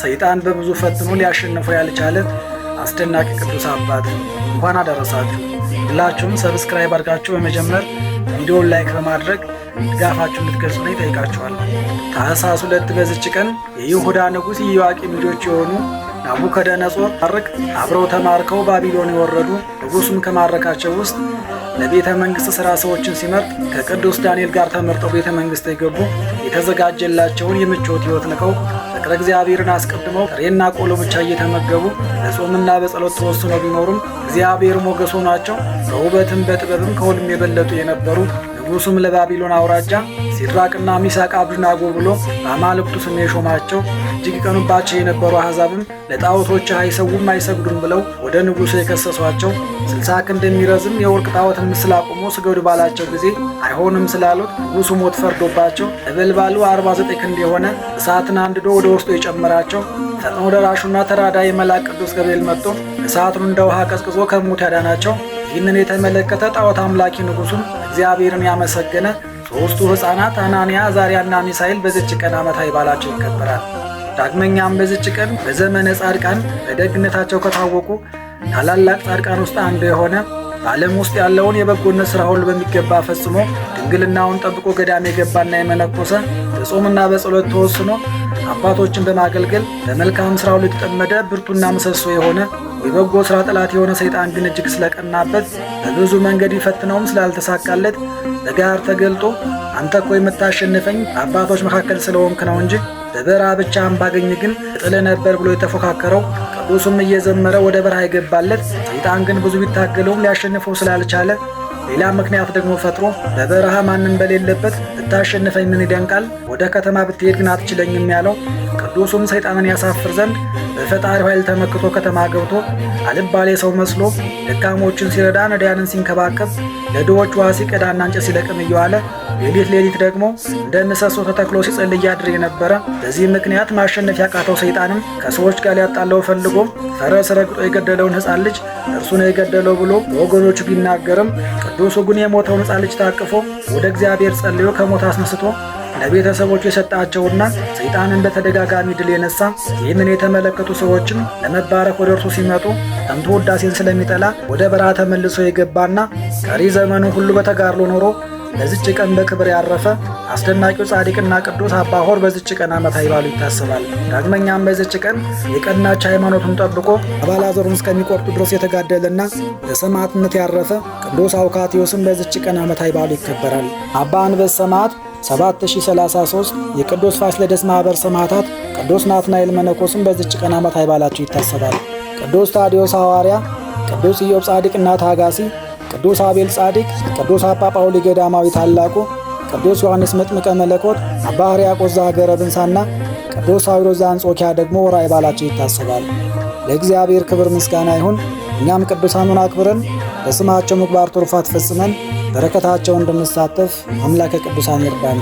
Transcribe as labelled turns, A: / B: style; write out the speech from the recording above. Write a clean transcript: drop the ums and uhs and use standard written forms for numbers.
A: ሰይጣን በብዙ ፈትኖ ሊያሸንፈው ያልቻለ አስደናቂ ቅዱስ አባት እንኳን አደረሳችሁ። ሁላችሁም ሰብስክራይብ አድርጋችሁ በመጀመር ቪዲዮውን ላይክ በማድረግ ድጋፋችሁን እንድትገልጹልኝ ጠይቃችኋለሁ። ታኅሳስ 2 በዚች ቀን የይሁዳ ንጉሥ ኢዮአቄም ልጆች የሆኑ ናቡከደነጾር አብረው ተማርከው ባቢሎን የወረዱ። ንጉሡም ከማረካቸው ውስጥ ለቤተ መንግሥት ሥራ ሰዎችን ሲመርጥ ከቅዱስ ዳንኤል ጋር ተመርጠው ቤተ መንግሥት የገቡ የተዘጋጀላቸውን የምቾት ሕይወት ንቀው ፍቅረ እግዚአብሔርን አስቀድመው ጥሬና ቆሎ ብቻ እየተመገቡ በጾምና በጸሎት ተወስነው ቢኖሩም እግዚአብሔር ሞገስ ሆኗቸው በውበትም በጥበብም ከሁሉም የበለጡ የነበሩ ንጉሡም ለባቢሎን አውራጃ ሲድራቅና ሚሳቅ አብደናጎ ብሎ በአማልክቱ ስም የሾማቸው እጅግ ይቀኑባቸው የነበሩ አሕዛብም ለጣዖቶች አይሰውም አይሰግዱም ብለው ወደ ንጉሡ የከሰሷቸው 60 ክንድ የሚረዝም የወርቅ ጣዖትን ምስል አቁሞ ስገዱ ባላቸው ጊዜ አይሆንም ስላሉት ንጉሡ ሞት ፈርዶባቸው ነበልባሉ 49 ክንድ የሆነ እሳትን አንድዶ ወደ ውስጡ የጨመራቸው ፈጥኖ ደራሹና ተራዳኢ መልአክ ቅዱስ ገብርኤል መጥቶ እሳቱን እንደ ውሃ ቀዝቅዞ ከሞት ያዳናቸው። ይህንን የተመለከተ ጣዖት አምላኪ ንጉሡም እግዚአብሔርን ያመሰገነ ሦስቱ ሕፃናት አናንያ፣ አዛርያና ሚሳኤል በዚች ቀን ዓመታዊ በዓላቸው ይከበራል። ዳግመኛም በዚች ቀን በዘመነ ጻድቃን በደግነታቸው ከታወቁ ታላላቅ ጻድቃን ውስጥ አንዱ የሆነ በዓለም ውስጥ ያለውን የበጎነት ሥራ ሁሉ በሚገባ ፈጽሞ ድንግልናውን ጠብቆ ገዳም የገባና የመነኮሰ በጾምና በጸሎት ተወስኖ አባቶችን በማገልገል በመልካም ሥራ ሁሉ የተጠመደ ብርቱና ምሰሶ የሆነ የበጎ ሥራ ጠላት የሆነ ሰይጣን ግን እጅግ ስለቀናበት በብዙ መንገድ ይፈትነውም ስላልተሳካለት በጋር ተገልጦ አንተ እኮ የምታሸንፈኝ በአባቶች መካከል ስለሆንክ ነው እንጂ በበረሃ ብቻህን ባገኝ ግን እጥልህ ነበር ብሎ የተፎካከረው። ቅዱሱም እየዘመረ ወደ በረሃ የገባለት ሰይጣን ግን ብዙ ቢታገለውም ሊያሸንፈው ስላልቻለ ሌላ ምክንያት ደግሞ ፈጥሮ በበረሃ ማንም በሌለበት ብታሸንፈኝ ምን ይደንቃል፣ ወደ ከተማ ብትሄድ ግን አትችለኝም ያለው። ቅዱሱም ሰይጣንን ያሳፍር ዘንድ በፈጣሪው ኃይል ተመክቶ ከተማ ገብቶ አልባሌ ሰው መስሎ ደካሞችን ሲረዳ፣ ነዳያንን ሲንከባከብ፣ ለድሆች ውሃ ሲቀዳና እንጨት ሲለቅም እየዋለ ሌሊት ደግሞ እንደ ምሰሶ ተተክሎ ሲጸልይ ያድር የነበረ። በዚህ ምክንያት ማሸነፍ ያቃተው ሰይጣንም ከሰዎች ጋር ሊያጣለው ፈልጎ ፈረስ ረግጦ የገደለውን ሕፃን ልጅ እርሱ ነው የገደለው ብሎ ለወገኖቹ ቢናገርም ቅዱሱ ግን የሞተውን ሕፃን ልጅ ታቅፎ ወደ እግዚአብሔር ጸልዮ ከሞት አስነስቶ ለቤተሰቦቹ የሰጣቸውና ሰይጣንን በተደጋጋሚ ድል የነሳ። ይህንን የተመለከቱ ሰዎችም ለመባረክ ወደ እርሱ ሲመጡ ሰምቶ ውዳሴን ስለሚጠላ ወደ በረሃ ተመልሶ የገባና ቀሪ ዘመኑ ሁሉ በተጋድሎ ኖሮ በዚች ቀን በክብር ያረፈ አስደናቂው ጻድቅና ቅዱስ አባ ሆር በዚች ቀን ዓመታዊ በዓሉ ይታሰባል። ዳግመኛም በዚች ቀን የቀናች ሃይማኖቱን ጠብቆ አባላዘሩን እስከሚቆርጡ ድረስ የተጋደለና በሰማዕትነት ያረፈ ቅዱስ አውካቴዎስም በዚች ቀን ዓመታዊ በዓሉ ይከበራል። አባ አንበስ ሰማዕት 7033 የቅዱስ ፋሲለደስ ማኅበር ሰማዕታት ቅዱስ ናትናኤል መነኮስም በዚች ቀን ዓመታዊ በዓላቸው ይታሰባል። ቅዱስ ታዲዮስ ሐዋርያ፣ ቅዱስ ኢዮብ ጻድቅና ታጋሲ፣ ቅዱስ አቤል ጻድቅ፣ ቅዱስ አባ ጳውሊ ገዳማዊ ታላቁ፣ ቅዱስ ዮሐንስ መጥምቀ መለኮት፣ አባ ሕርያቆስ ዘሀገረ ብንሳና ቅዱስ ሳዊሮስ ዘአንጾኪያ ደግሞ ወርኃዊ በዓላቸው ይታሰባል። ለእግዚአብሔር ክብር ምስጋና ይሁን። እኛም ቅዱሳኑን አክብረን በስማቸው ምግባር ትሩፋት ፈጽመን በረከታቸው እንድንሳተፍ አምላከ ቅዱሳን ይርዳን።